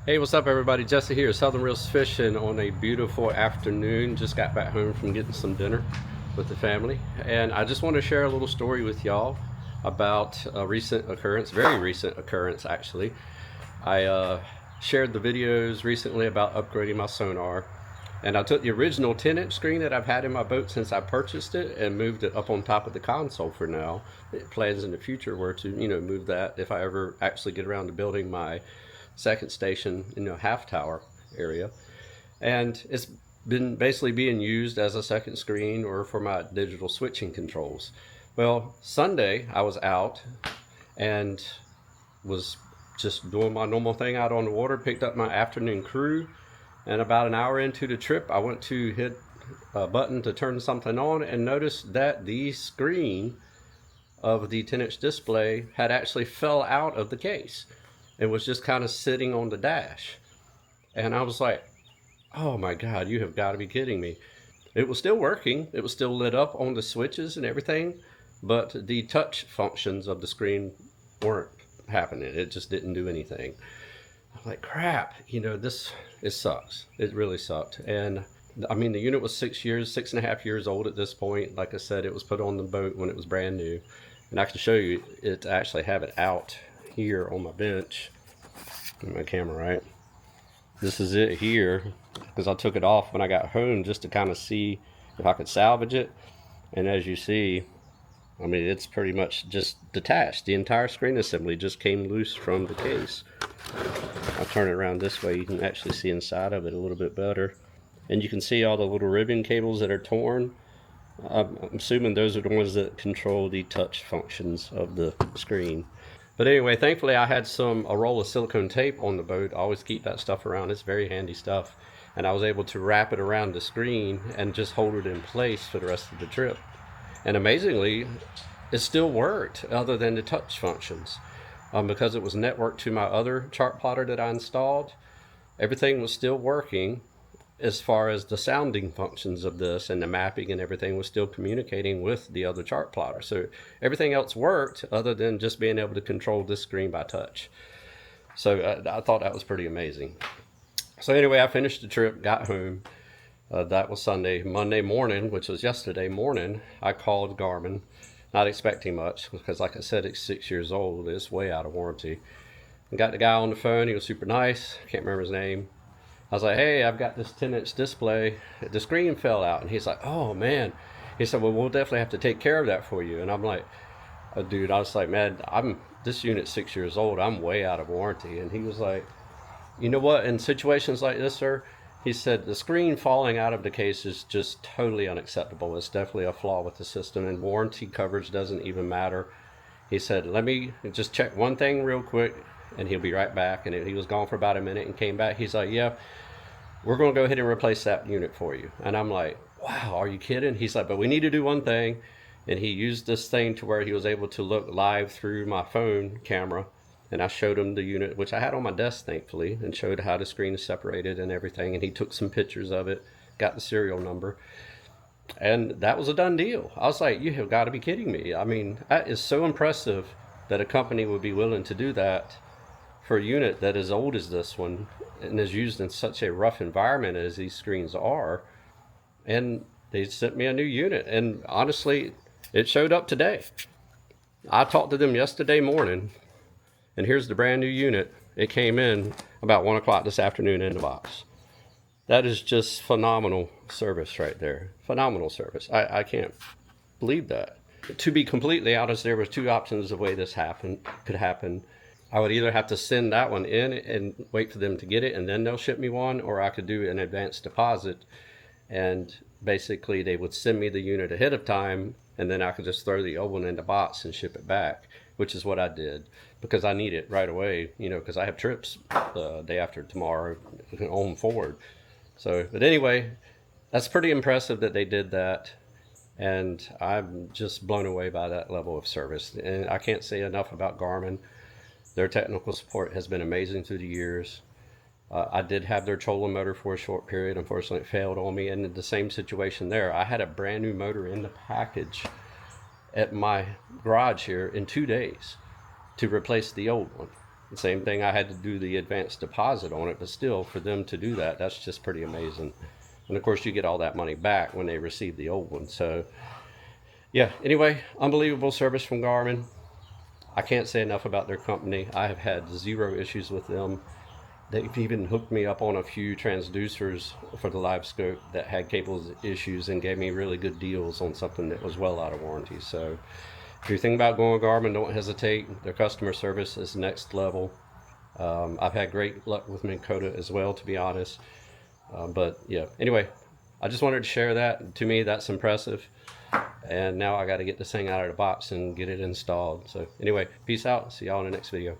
Hey, what's up everybody? Jesse here, Southern Reels Fishing on a beautiful afternoon. Just got back home from getting some dinner with the family. And I just want to share a little story with y'all about a recent occurrence, very recent occurrence actually. I shared the videos recently about upgrading my sonar. And I took the original 10-inch screen that I've had in my boat since I purchased it and moved it up on top of the console for now. Plans in the future were to, move that if I ever actually get around to building my second station, half tower area. And it's been basically being used as a second screen or for my digital switching controls. Well, Sunday I was out and was just doing my normal thing out on the water, picked up my afternoon crew, and about an hour into the trip, I went to hit a button to turn something on and noticed that the screen of the 10-inch display had actually fell out of the case. It was just kind of sitting on the dash. And I was like, oh my God, you have got to be kidding me. It was still working. It was still lit up on the switches and everything, but the touch functions of the screen weren't happening. It just didn't do anything. I'm like, crap, it sucks. It really sucked. And I mean, the unit was 6.5 years old at this point. Like I said, it was put on the boat when it was brand new. And I can show you it, to actually have it out here on my bench. My camera, right? This is it here, because I took it off when I got home just to kind of see if I could salvage it. And as you see, I mean, it's pretty much just detached. The entire screen assembly just came loose from the case. I'll turn it around this way. You can actually see inside of it a little bit better. And you can see all the little ribbon cables that are torn. I'm assuming those are the ones that control the touch functions of the screen. But anyway, thankfully I had a roll of silicone tape on the boat. I always keep that stuff around. It's very handy stuff. And I was able to wrap it around the screen and just hold it in place for the rest of the trip. And amazingly, it still worked other than the touch functions. Because it was networked to my other chart plotter that I installed, everything was still working as far as the sounding functions of this, and the mapping and everything was still communicating with the other chart plotter. So everything else worked other than just being able to control this screen by touch. So I thought that was pretty amazing. So anyway, I finished the trip, got home. That was Sunday. Monday morning, which was yesterday morning, I called Garmin, not expecting much because, like I said, it's 6 years old. It's way out of warranty. I got the guy on the phone. He was super nice. Can't remember his name. I was like, hey, I've got this 10-inch display. The screen fell out. And he's like, oh, man. He said, well, we'll definitely have to take care of that for you. And I'm like, dude, I was like, man, this unit's 6 years old. I'm way out of warranty. And he was like, you know what? In situations like this, sir, he said, the screen falling out of the case is just totally unacceptable. It's definitely a flaw with the system, and warranty coverage doesn't even matter. He said, let me just check one thing real quick, and he'll be right back. And he was gone for about a minute and came back. He's like, yeah, we're going to go ahead and replace that unit for you. And I'm like, wow, are you kidding? He's like, but we need to do one thing. And he used this thing to where he was able to look live through my phone camera. And I showed him the unit, which I had on my desk, thankfully, and showed how the screen is separated and everything. And he took some pictures of it, got the serial number. And that was a done deal. I was like, you have got to be kidding me. I mean, that is so impressive that a company would be willing to do that for a unit that is old as this one and is used in such a rough environment as these screens are. And they sent me a new unit. And honestly, it showed up today. I talked to them yesterday morning, and here's the brand new unit. It came in about 1 o'clock this afternoon in the box. That is just phenomenal service right there. Phenomenal service. I can't believe that. To be completely honest, there were two options of the way this could happen. I would either have to send that one in and wait for them to get it and then they'll ship me one, or I could do an advance deposit and basically they would send me the unit ahead of time and then I could just throw the old one in the box and ship it back, which is what I did because I need it right away, because I have trips the day after tomorrow on forward. So, but anyway, that's pretty impressive that they did that. And I'm just blown away by that level of service. And I can't say enough about Garmin. Their technical support has been amazing through the years. I did have their trolling motor for a short period. Unfortunately, it failed on me. And in the same situation there, I had a brand new motor in the package at my garage here in 2 days to replace the old one. Same thing, I had to do the advanced deposit on it, but still, for them to do that, that's just pretty amazing. And of course, you get all that money back when they receive the old one. So yeah, anyway, unbelievable service from Garmin. I can't say enough about their company. I have had zero issues with them. They've even hooked me up on a few transducers for the live scope that had cable issues and gave me really good deals on something that was well out of warranty. So if you're thinking about going with Garmin, don't hesitate. Their customer service is next level. I've had great luck with Minn Kota as well, to be honest. But yeah, anyway, I just wanted to share that. To me, that's impressive. And now I got to get this thing out of the box and get it installed. So anyway, peace out. See y'all in the next video.